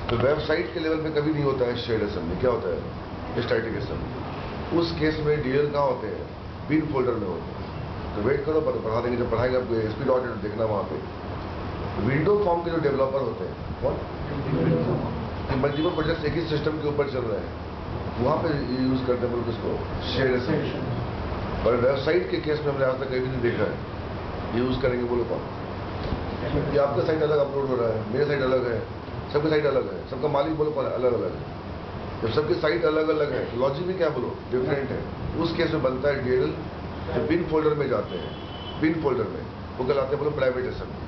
तो वेबसाइट के लेवल पे कभी नहीं होता है शेयर्ड असेंबली, क्या होता है स्टैटिक असेंबली। उस केस में डीएल कहाँ होते हैं, बिन फोल्डर में होते हैं। तो वेट करो, पढ़ा देंगे, जब पढ़ाएंगे आपको ASP.NET देखना वहाँ पे विंडो फॉर्म के जो डेवलपर होते हैं, कौन मल्टीपल प्रोजेक्ट्स एक ही सिस्टम के ऊपर चल रहे हैं, वहाँ पे यूज करते हैं बोलो किसको, शेयर्ड असेंबली। और वेबसाइट के केस में हमने आज तक कभी नहीं देखा है यूज करेंगे, बोलो कौन। कि आपका साइट अलग अपलोड हो रहा है, मेरा साइट अलग है, सबका साइट अलग है, सबका मालिक बोलो कौन अलग अलग है। जब सबकी साइट अलग अलग है तो लॉजिक भी क्या बोलो डिफरेंट है। उस केस में बनता है डीएल जो बिन फोल्डर में जाते हैं, बिन फोल्डर में वो कहलाते हैं बोलो प्राइवेट असेंबली।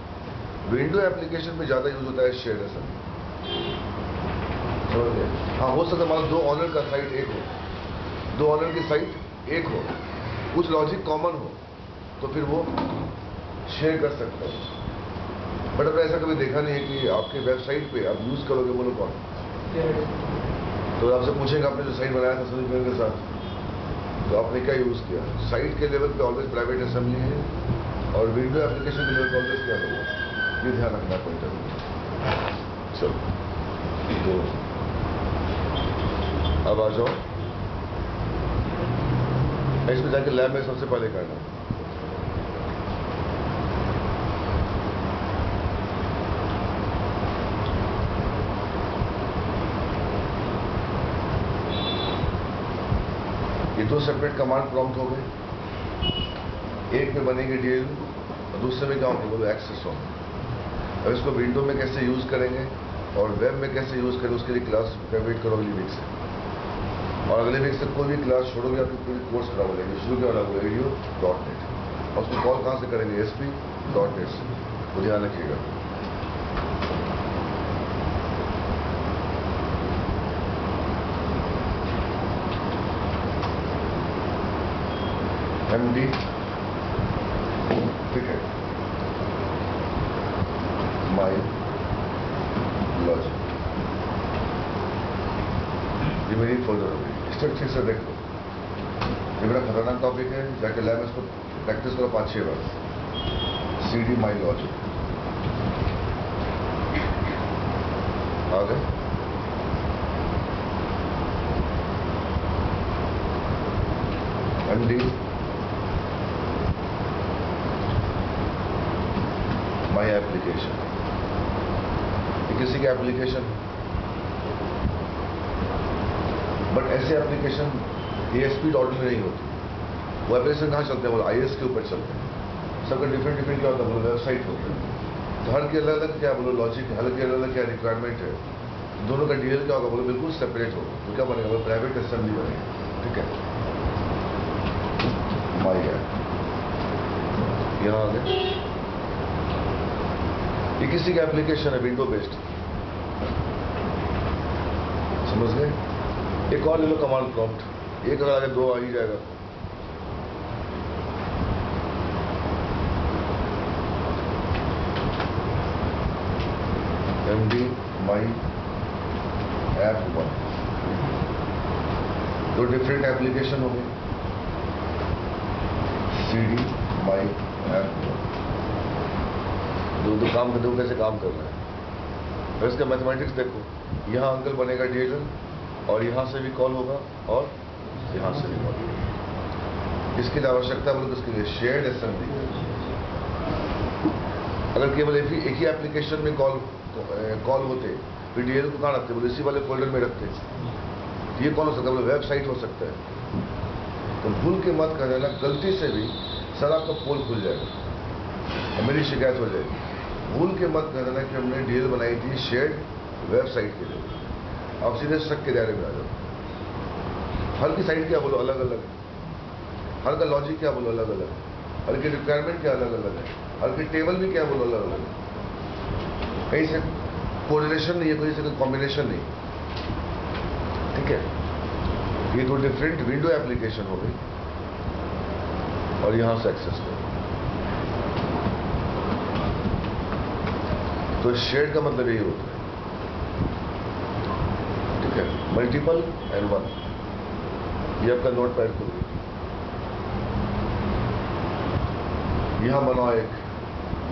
विंडो एप्लीकेशन में ज्यादा यूज होता है शेयर्ड असेंबली। समझ गए? हाँ, हो सकता है मान लो दो ऑनर का साइट एक हो, दो ऑनर की साइट एक हो, कुछ लॉजिक कॉमन हो, तो फिर वो शेयर कर सकते हैं। बट अब ऐसा कभी देखा नहीं है कि आपके वेबसाइट पे आप यूज करोगे बोलो कौन। तो आपसे पूछेंगे आपने जो साइट बनाया था सनी के साथ, तो आपने क्या यूज किया। साइट के लेवल पे ऑलवेज प्राइवेट असेंबली है और विंडो एप्लीकेशन के लेवल पे ऑलवेज क्या होगा, ये ध्यान रखना पॉइंट है। चलो तो अब आ जाओ, इसमें जाके लैब में सबसे पहले करना ये दो सेपरेट कमांड प्रॉम्प्ट हो गए, एक में बनेंगे डीएल और दूसरे में क्या होंगे बोलो एक्सेस होंगे। अब इसको विंडो में कैसे यूज करेंगे और वेब में कैसे यूज करेंगे उसके लिए क्लास वेट करो अगली वीक से। और अगले वीक से कोई भी क्लास छोड़ोगे आपकी पूरी कोर्स खराब हो जाएगी। शुरू क्या होना होगा ADO.NET और उसको कॉल कहाँ से करेंगे ASP.NET से, वो ध्यान रखिएगा। MD ठीक है, माई लॉजिक, ये मेरी फोल्डर होगी। स्टेप ठीक से देखो, ये मेरा खतरनाक टॉपिक है, जाके लैब में इसको प्रैक्टिस करो 5-6 बार। CD माई लॉजिक आ गए। MD माई एप्लीकेशन, ये किसी की एप्लीकेशन, बट ऐसे एप्लीकेशन ASP.NET में नहीं होती। वो एप्लीकेशन कहाँ चलते हैं बोलो IIS के ऊपर चलते हैं। सबका डिफरेंट क्या होता है बोलो वेबसाइट होता है, तो हर की अलग अलग क्या बोलो लॉजिक, हर की अलग अलग क्या रिक्वायरमेंट है। दोनों का डीएल क्या होगा बोलो बिल्कुल सेपरेट होगा। तो क्या बनेगा बोलो प्राइवेट असेंबली बनेगा। ठीक है, माई ऐप यहाँ आ गया, ये किसी का एप्लीकेशन है विंडो बेस्ड, समझ गए। एक और ले लो कमांड प्रॉम्प्ट, एक अगर आगे दो आ ही जाएगा। MD माई ऐप 1, दो डिफरेंट एप्लीकेशन हो गए। CD माई ऐप 1, दो काम करते हो कैसे काम कर रहे हैं। और इसका मैथमेटिक्स देखो, यहाँ अंकल बनेगा डीएल और यहाँ से भी कॉल होगा और यहाँ से भी कॉल होगा। इसकी आवश्यकता बोलो तो इसके लिए शेयर्ड असेंबली। अगर केवल एक ही एप्लीकेशन में कॉल होते फिर डीएल को कहाँ रखते बोले इसी वाले फोल्डर में रखते। ये कौन हो सकता है बोले वेबसाइट हो सकता है। तो भूल के मत कर देना गलती से भी सर आपका पोल खुल जाएगा और मेरी शिकायत हो जाएगी। भूल के मत कर देना कि हमने डीएल बनाई थी शेयर्ड वेबसाइट के लिए। आप सीधे शक के दायरे में आ जाओ। हर की साइट क्या बोलो अलग अलग है, हर का लॉजिक क्या बोलो अलग अलग है, हर की रिक्वायरमेंट क्या अलग अलग है, हर की टेबल भी क्या बोलो अलग अलग है। कहीं से कोरिलेशन नहीं है, कहीं से कोई कॉम्बिनेशन नहीं। ठीक है, ये दो डिफरेंट विंडो एप्लीकेशन हो गई और यहां से एक्सेस करो। तो शेयर्ड का मतलब यही होता है। ठीक है, मल्टीपल एंड वन, ये आपका नोट पैड खुल गया। यहां बनाओ एक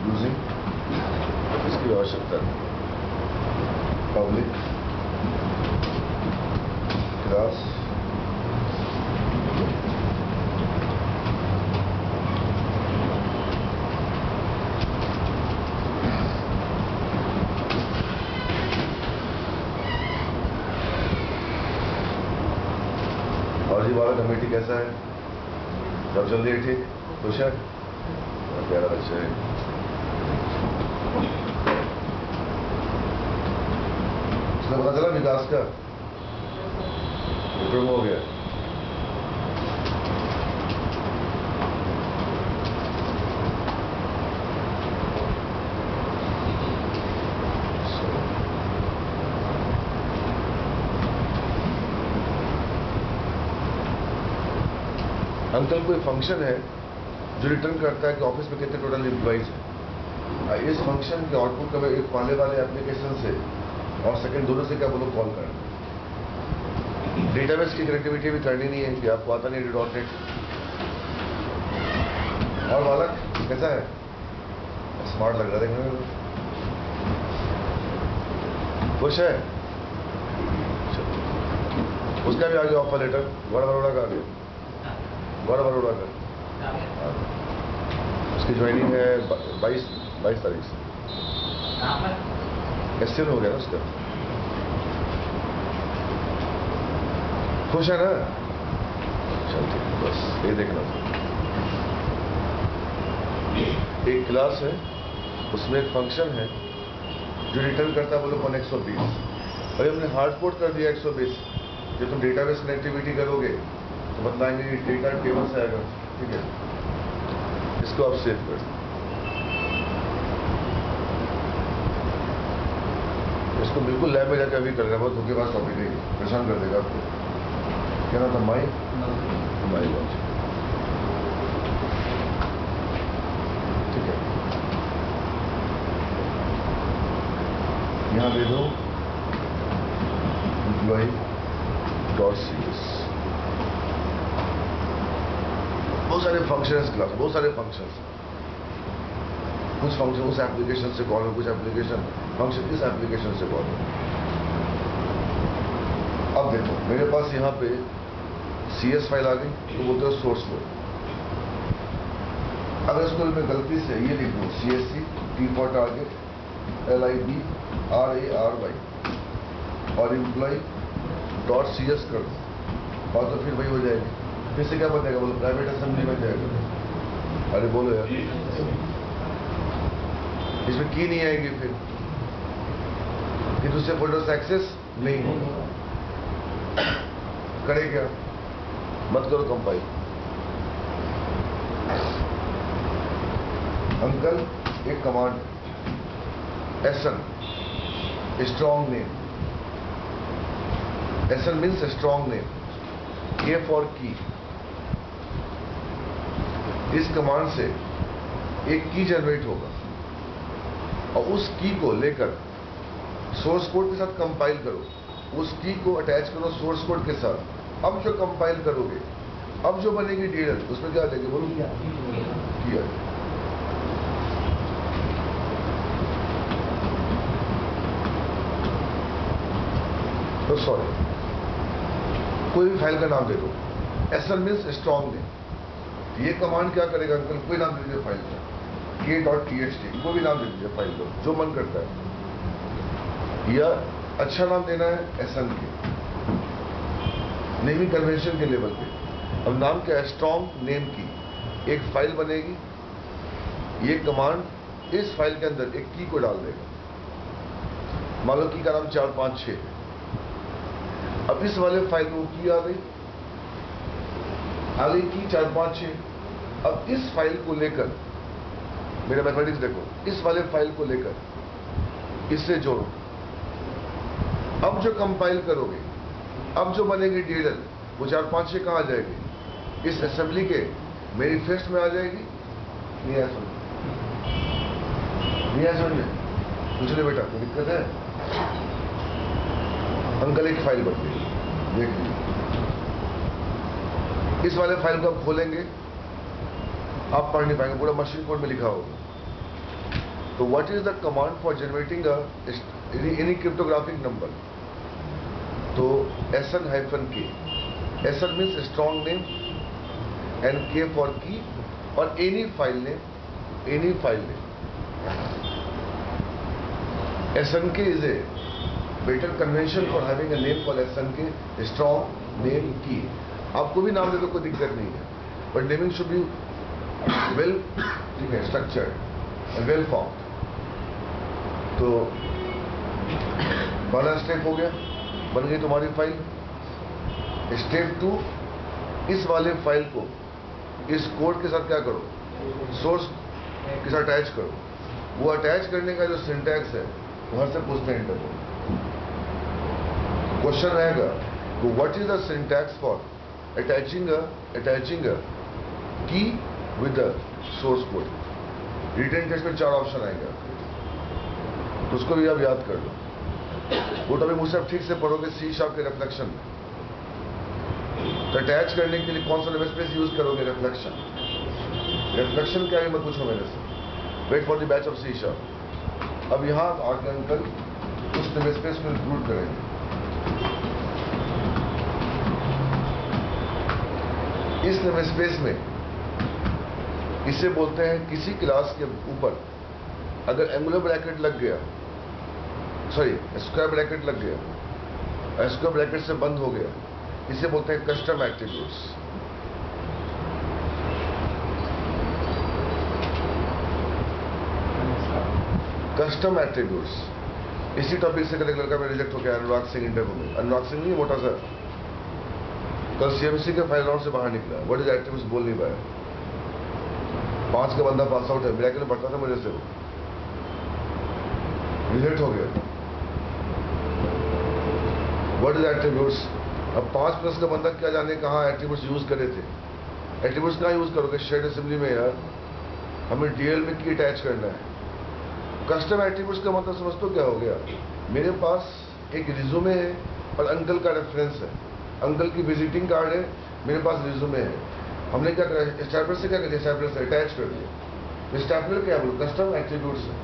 यूजिंग, इसकी आवश्यकता है पब्लिक विकास। और जी वाला कमेटी कैसा है? सब चल रही है ठीक? खुश है? प्यारा बच्चा है। उसका पता चला विकास का प्रोमो हो गया। अंकल कोई फंक्शन है जो रिटर्न करता है कि ऑफिस में कितने टोटल एम्प्लॉइज हैं। इस फंक्शन के आउटपुट का एक पहले वाले एप्लीकेशन से और सेकंड दोनों से क्या बोलो कॉल करना। डेटाबेस की कनेक्टिविटी भी करनी नहीं है कि आपको आता नहीं .NET। और बालक कैसा है? स्मार्ट लग रहा है देखने में। खुश है? उसका भी आ गया ऑफर लेटर। बड़ौदा का आ गया। बड़ौदा का उसकी ज्वाइनिंग है 22 तारीख से। SCN हो गया ना उसका। खुश है ना? चल ठीक, बस ये देखना था। एक क्लास है, उसमें एक फंक्शन है जो रिटर्न करता है बोलो 120। अरे हमने हार्ड कोड कर दिया 120। जब तुम डेटाबेस कनेक्टिविटी करोगे तो बताएंगे डेटा टेबल से आएगा। ठीक है, इसको आप सेव कर दो। इसको बिल्कुल लैब में जाकर अभी कर रहे हैं। बहुत धोखेबाज टॉपिक है, परेशान कर देगा आपको। क्या नाम था? माई लॉन्च। ठीक है, यहाँ दे दो employee.cs। बहुत सारे फंक्शंस क्लास, बहुत सारे फंक्शंस। कुछ फंक्शन उस एप्लीकेशन से कॉल हो, कुछ एप्लीकेशन फंक्शन इस एप्लीकेशन से कॉल हो। अब देखो मेरे पास यहाँ पे CS फाइल आ गई तो बोलते हो सोर्स कोड। अगर इसको मैं गलती से ये लिख दूँ CSC T for target LIBRARY और employee.cs कर दूँ और तो फिर वही हो जाएगी। फिर से क्या बनेगा बोलो? प्राइवेट असेंबली बन जाएगा। अरे बोलो यार, इसमें की नहीं आएगी फिर दूसरे फोल्डर से एक्सेस नहीं होगा। करे क्या? मत करो कंपाइल। अंकल एक command SN strong name. SN means strong name. K for की। इस कमांड से एक की जनरेट होगा और उस की को लेकर सोर्स कोड के साथ कंपाइल करो। उस की को अटैच करो सोर्स कोड के साथ। अब जो कंपाइल करोगे, अब जो बनेगी DLL उसमें क्या देंगे बोलो? किया। तो सॉरी, कोई भी फाइल का नाम दे दो। SN means strong name. ये कमांड क्या करेगा अंकल? कोई नाम दे दीजिए फाइल का। K.txt कोई भी नाम दे दीजिए फाइल को, जो मन करता है। या अच्छा नाम देना है SN के नेमिंग कन्वेंशन के लेवल पे। अब नाम क्या है? स्ट्रॉन्ग नेम की। एक फाइल बनेगी, ये कमांड इस फाइल के अंदर एक की को डाल देगा। मान लो की का नाम 4 5 6 है। अब इस वाले फाइल में की आ गई की 4 5 6। अब इस फाइल को लेकर मेरा मैथमेटिक्स देखो, इस वाले फाइल को लेकर इससे जोड़ो। अब जो कंपाइल करोगे, अब जो बनेगी DLL वो 4 5 6 कहाँ आ जाएगी? इस असेंबली के मैनिफेस्ट में आ जाएगी। नहीं आया समझ? नहीं आया समझ में? पूछ ले बेटा, कोई दिक्कत है? अंकल एक फाइल बन गई, देख लीजिए। इस वाले फाइल को आप खोलेंगे, आप पढ़ नहीं पाएंगे, पूरा मशीन कोड में लिखा होगा। तो what is the command for generating any cryptographic number? तो SN-K, SN means strong name, and K for key, or any file name. SNK is a better convention for having a name called SNK, strong name key. आपको भी नाम दे दो, कोई दिक्कत नहीं है, but naming should be well structured and well formed. तो पहला स्टेप हो गया, बन गई तुम्हारी फाइल. स्टेप 2, इस वाले फाइल को इस कोड के साथ क्या करो, सोर्स के साथ अटैच करो. वो अटैच करने का जो सिंटैक्स है वो हर से पूछते हैं इंटरव्यू. क्वेश्चन रहेगा तो what is the syntax for attaching a key with the source code. Written test में 4 ऑप्शन आएगा, तो उसको भी आप याद कर लो. वो तो अभी मुझसे आप ठीक से पढ़ोगे C# के रिफ्लेक्शन में. तो अटैच करने के लिए कौन सा नेमस्पेस यूज करोगे? रिफ्लेक्शन क्या है मत पूछो मेरे से. Wait for the batch of C#. अब यहां आके अंकल उस नेमस्पेस को इंक्लूड करेंगे. इस नेमस्पेस में इसे बोलते हैं किसी क्लास के ऊपर अगर एंगुलर ब्रैकेट लग गया, सॉरी स्क्वायर ब्रैकेट लग गया, स्क्वायर ब्रैकेट से बंद हो गया, इसे बोलते हैं कस्टम एट्रीब्यूट्स. कस्टम एट्रीब्यूट्स इसी टॉपिक से कल एक लड़का में रिजेक्ट हो गया अनुराग सिंह इंटरव्यू में. अनुराग सिंह नहीं, मोटा सा, कल CMC के फाइल राउंड से बाहर निकला. व्हाट इज एट्रीब्यूट्स बोल नहीं पाया. 5 का बंदा पास आउट है, मेरा के लिए पढ़ता था मुझे से, वो रिजेक्ट हो गया. What is attributes. अब 5+ का बंदा क्या जाने कहाँ एट्रीब्यूट्स यूज करे थे. एट्रीब्यूट्स कहाँ यूज करोगे? शेड असेंबली में. यार हमें DL में की अटैच करना है. कस्टम एट्रीब्यूट्स का मतलब समझ तो क्या हो गया, मेरे पास एक रिज्यूमे है और अंकल का रेफरेंस है, अंकल की विजिटिंग कार्ड है, मेरे पास रिज्यूमे है. हमने क्या करा, स्टैपलर से क्या किया, स्टैपलर से अटैच कर दिया. स्टैपलर क्या बोलो, कस्टम एट्रीब्यूट्स है.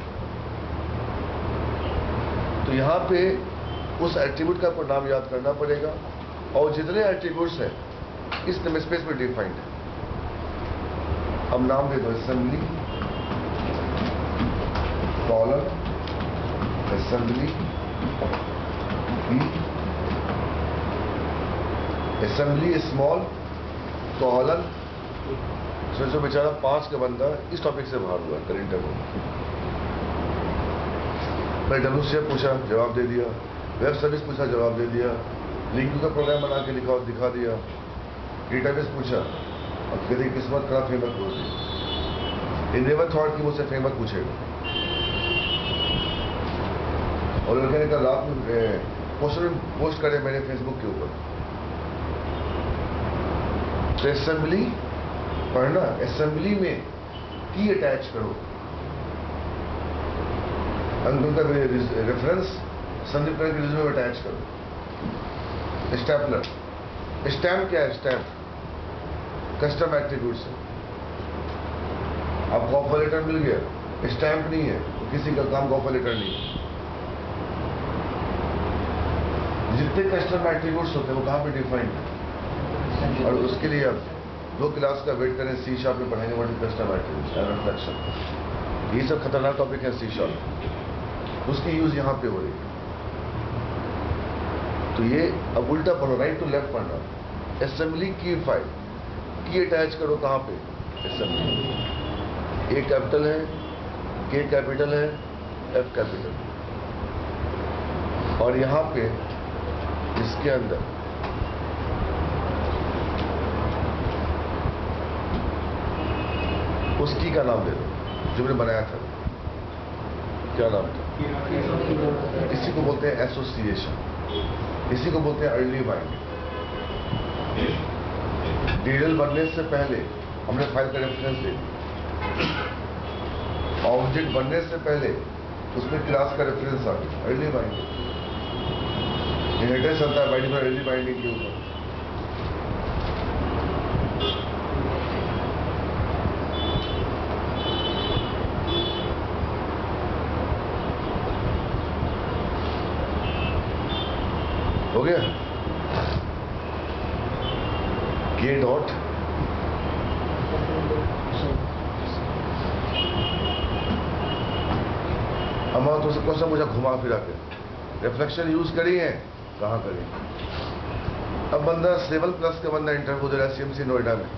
तो यहाँ पे उस एट्रीब्यूट का आपको नाम याद करना पड़ेगा, और जितने एट्रीब्यूट्स हैं इस नेमस्पेस में डिफाइंड है. अब नाम दे दो असेंबली, कॉलम, असेंबली की, असेंबली स्मॉल, कॉलम. सोचो बेचारा 5 का बंदा इस टॉपिक से बाहर हुआ करेंट में. मैं WCF पूछा, जवाब दे दिया. वेब सर्विस पूछा, जवाब दे दिया. लिंक का प्रोग्राम बना के दिखा दिया. डेटाबेस पूछा, अब मेरी किस्मत खराब, फ्रेमवर्क बोल दी. इन नेवर थॉट कि मुझसे फ्रेमवर्क पूछेगा. और लड़के ने कल रात में पोस्ट करे मैंने फेसबुक के ऊपर. तो असेंबली पढ़ना, असेंबली में की अटैच करो. अंकल का रेफरेंस संदीप के रिज्यूमे में अटैच करो. स्टैपलर, स्टैम्प क्या है? स्टैम्प कस्टम एट्रीब्यूट्स है. आपको ऑफर लेटर मिल गया, स्टैम्प नहीं है तो किसी का काम ऑफर लेटर नहीं है. जितने कस्टम एट्रीब्यूट्स होते हैं वो कहाँ पे डिफाइंड है. और उसके लिए अब 2 क्लास का वेट करें. C# में पढ़ाएंगे what is custom attributes and reflection. ये सब खतरनाक टॉपिक है C#. उसकी यूज यहाँ पे हो रही है. तो ये अब उल्टा पढ़ो, राइट टू लेफ्ट पढ़ना. असेंबली की फाइल, की अटैच करो कहाँ पे? असेंबली. A कैपिटल है, K कैपिटल है, F कैपिटल. और यहाँ पे इसके अंदर उस की का नाम दे दो जो मैंने बनाया था. क्या नाम था? इसी को बोलते हैं एसोसिएशन, इसी को बोलते हैं अर्ली बाइंडिंग. DL बनने से पहले हमने फाइल का रेफरेंस दे दिया. ऑब्जेक्ट बनने से पहले उसमें क्लास का रेफरेंस आ गया. अर्ली बाइंडिंग इनहेरिटेंस चलता है बाय डिफॉल्ट अर्ली बाइंडिंग के ऊपर. हो गया के डॉट हमारा तो सब क्वेश्चन मुझे घुमा फिरा के रिफ्लेक्शन यूज करी है कहाँ करी। अब बंदा 7+ का बंदा इंटरव्यू दे रहा है CMC नोएडा में,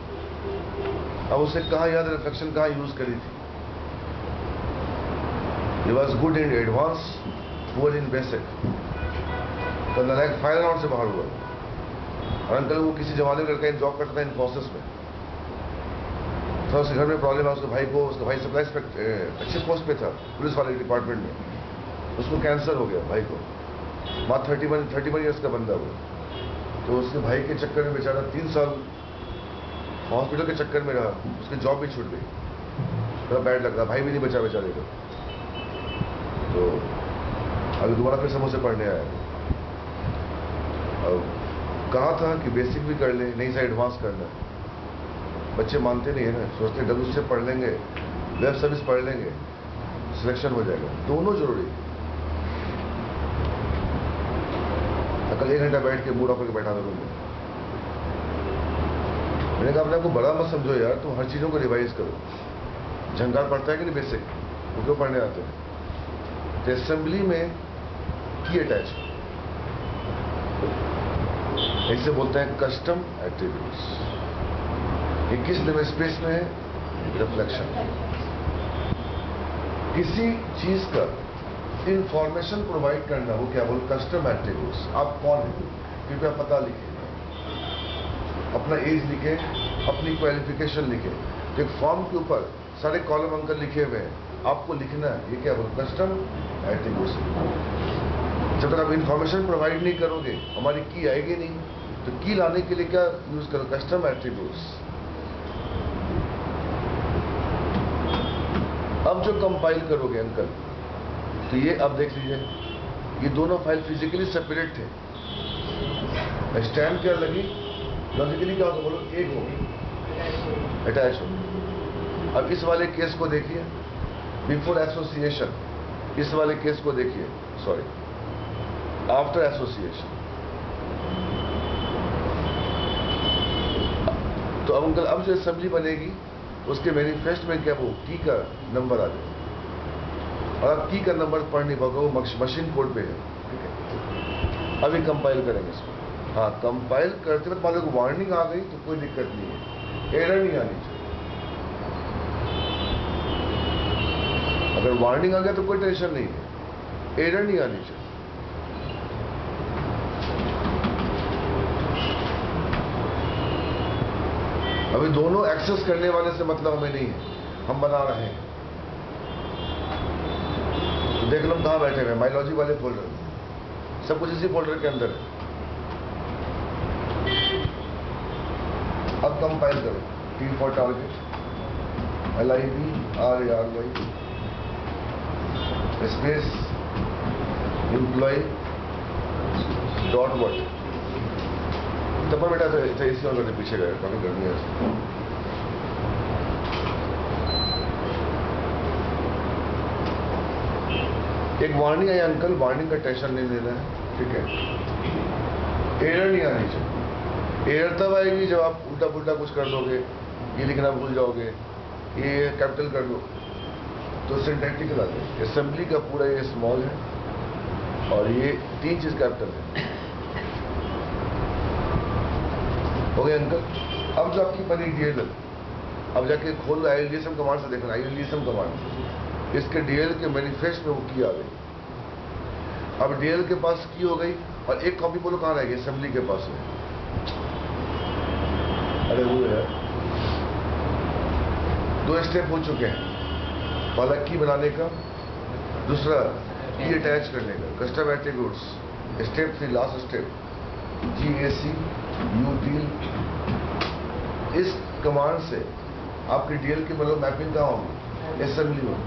अब उसे कहाँ याद रिफ्लेक्शन कहाँ यूज करी थी। He was good in advance, poor in basic। तो नालायक फायर राउंड से बाहर हुआ। और अंकल वो किसी जमाने में लड़का जॉब करता था इन्फोसिस में, तो उसके घर में प्रॉब्लम है, उसके भाई को, उसका भाई सप्लाई अच्छे पोस्ट पे था पुलिस वाले डिपार्टमेंट में, उसको कैंसर हो गया भाई को, माँ 31 ईयर्स का बंदा वो। तो उसके भाई के चक्कर में बेचारा 3 साल हॉस्पिटल के चक्कर में रहा, उसकी जॉब भी छूट गई, बड़ा बैड लग रहा, भाई भी नहीं बचा बेचारे को। तो अभी दोबारा फिर समोसे पढ़ने आया। अब कहा था कि बेसिक भी कर ले, नहीं सा एडवांस करना है, बच्चे मानते नहीं है ना, सोचते डब्ल्यू से पढ़ लेंगे, वेब सर्विस पढ़ लेंगे, सिलेक्शन हो जाएगा। दोनों जरूरी। कल 1 घंटा बैठ के मूड ऑफ करके बैठा था रूम में। मैंने कहा अपने आपको बड़ा मत समझो यार, तुम हर चीज़ों को रिवाइज करो। झंकार पड़ता है कि नहीं बेसिक, वो क्यों पढ़ने आते हैं। तो असेंबली में की अटैच, इसे बोलते हैं कस्टम एट्रीब्यूट्स। ये किस नेम स्पेस में है? रिफ्लेक्शन। किसी चीज का इंफॉर्मेशन प्रोवाइड करना, वो क्या बोल, कस्टम एट्रीब्यूट्स। आप कौन है कृपया पता लिखे, अपना एज लिखे, अपनी क्वालिफिकेशन लिखे। तो एक फॉर्म के ऊपर सारे कॉलम अंकल लिखे हुए हैं, आपको लिखना है, ये क्या बोल, कस्टम एट्रीब्यूट्स। जब तक आप इंफॉर्मेशन प्रोवाइड नहीं करोगे, हमारी की आएगी नहीं। तो की लाने के लिए क्या यूज करो, कस्टम एट्रीब्यूट्स। अब जो कंपाइल करोगे अंकल, तो ये अब देख लीजिए, ये दोनों फाइल फिजिकली सेपरेट थे, स्टैम्प क्या लगी, लॉजिकली क्या होगा बोलो, एक हो अटैच हो। अब इस वाले केस को देखिए, बिफोर एसोसिएशन, इस वाले केस को देखिए, सॉरी आफ्टर एसोसिएशन। तो अब अंकल अब जो असेंबली बनेगी उसके मैनिफेस्ट में क्या वो की का नंबर आ जाए, और अब की का नंबर पढ़ नहीं पाओगे, वो मशीन कोड पे है, ठीक है। अभी कंपाइल करेंगे इसको। हाँ, कंपाइल करते वक्त मान लो वार्निंग आ गई तो कोई दिक्कत नहीं है, एरर नहीं आनी चाहिए। अगर वार्निंग आ गया तो कोई टेंशन नहीं है, एरर नहीं आनी चाहिए। अभी दोनों एक्सेस करने वाले से मतलब हमें नहीं है, हम बना रहे हैं। तो देख लो हम कहाँ बैठे हुए हैं, माइलॉजी वाले फोल्डर, सब कुछ इसी फोल्डर के अंदर है। अब कंपाइल करो, T for target, LIBRARY space employ dot word. तब पर बेटा तो इसी और पीछे गए, काफी गर्मी है। एक वार्निंग आई अंकल, वार्निंग का टेंशन नहीं लेना है, ठीक है। एरर नहीं आनी चाहिए। एरर तब आएगी जब आप उल्टा पुल्टा कुछ कर दोगे, ये लिखना भूल जाओगे, ये कैपिटल कर दो, तो सिंटैक्टिकल आ जाए। असेंबली का पूरा ये स्मॉल है और ये 3 चीज कैपिटल है। हो गया अंकल। अब जो आपकी बनी DLL, अब जाके खोल लो ILDSM कमांड से, देखना ILDSM कमांड, इसके DLL के मैनिफेस्ट में वो की आ गई। अब DLL के पास की हो गई, और एक कॉपी बोलो कहाँ रहेगी, असेंबली के पास है। अरे वो है, 2 स्टेप हो चुके हैं, पहला की बनाने का, दूसरा की अटैच करने का, custom attributes. Step 3 last step, GAC util। इस कमांड से आपकी DL की मतलब मैपिंग कहाँ होगी, असेंबली में।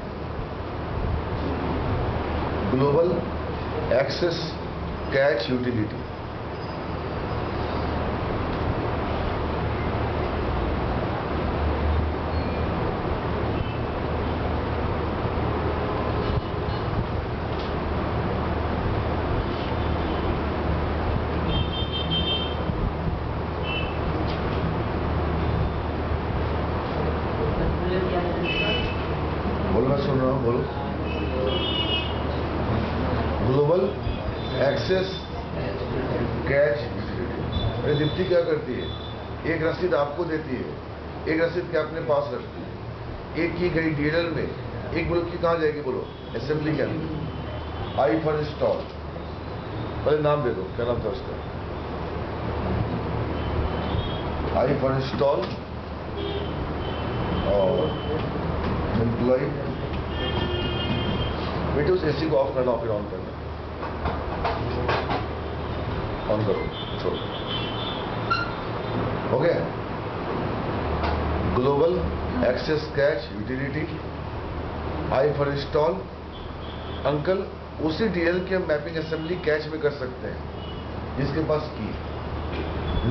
Global access cache utility. बोलो। Global access cache utility. अरे दीप्ति क्या करती है, एक रसीद आपको देती है, एक रसीद के अपने पास रखती है। एक की गई डीएलएल में, एक बोलो की कहाँ जाएगी, बोलो असेंबली के अंदर। आई फॉर इंस्टॉल, पहले नाम दे दो, क्या नाम था उसका? आई फॉर इंस्टॉल और एम्प्लॉय। बेटे उस एसी को ऑफ करना, फिर ऑन करना। ऑन करो, छोड़ो, हो गया। Global access cache utility, I for install. Uncle उसी डीएल के मैपिंग असेंबली कैच में कर सकते हैं जिसके पास की।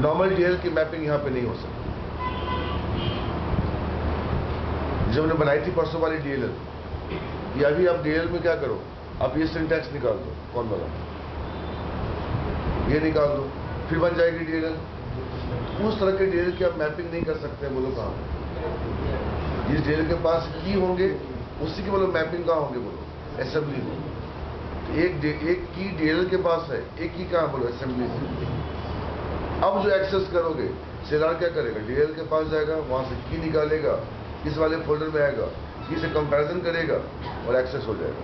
नॉर्मल डीएल की मैपिंग यहां पे नहीं हो सकती। जो हमने बनाई थी परसों वाली डीएलएल, ये अभी आप डीएल में क्या करो, आप ये सिंटैक्स निकाल दो, कौन वाला, ये निकाल दो, फिर बन जाएगी डीएलएल। उस तरह के डीएल की आप मैपिंग नहीं कर सकते हैं, बोलो कहां। जिस डीएल के पास की होंगे उसी के बोलो मैपिंग कहां होंगे, बोलो असेंबली में। तो एक की डीएल के पास है, एक की कहां, बोलो असेंबली से। अब जो एक्सेस करोगे, सेलर क्या करेगा, डीएल के पास जाएगा, वहां से की निकालेगा, इस वाले फोल्डर में आएगा, की से कंपैरिजन करेगा और एक्सेस हो जाएगा।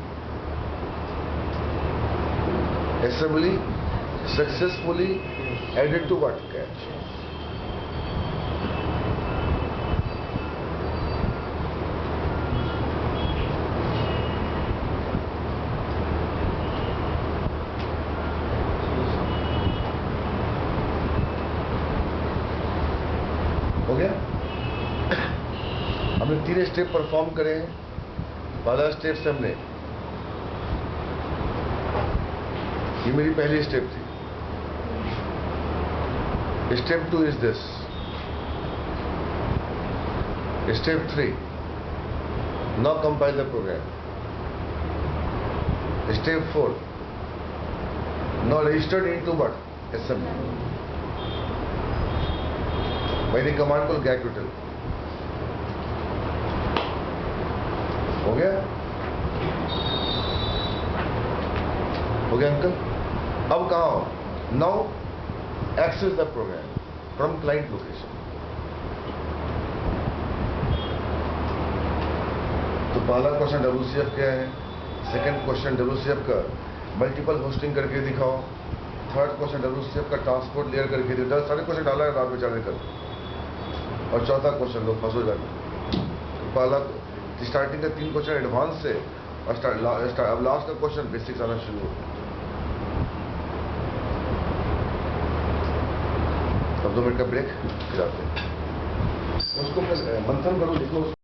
Assembly successfully added to what, cache. हो गया। हमने 3 स्टेप परफॉर्म करे हैं। पहला स्टेप से हमने, ये मेरी पहली स्टेप थी। Step 2 is this. Step 3, now compile the program. Step 4, now registered into what, assembly, by the command called get-util। हो गया, हो गया अंकल। अब कहाँ हो, now access the program from client location. तो पहला क्वेश्चन WCF क्या है, सेकंड क्वेश्चन WCF का मल्टीपल होस्टिंग करके दिखाओ, थर्ड क्वेश्चन WCF का ट्रांसपोर्ट लेयर करके दिखाओ। सारे क्वेश्चन डाला है रात में चालने कर। और चौथा क्वेश्चन लोग फंसो जाते। पहला स्टार्टिंग का 3 क्वेश्चन एडवांस से, और अब लास्ट का क्वेश्चन बेसिक्स आना शुरू हो। अब 2 मिनट का ब्रेक, फिर आते हैं। उसको मंथन करो, लिखो।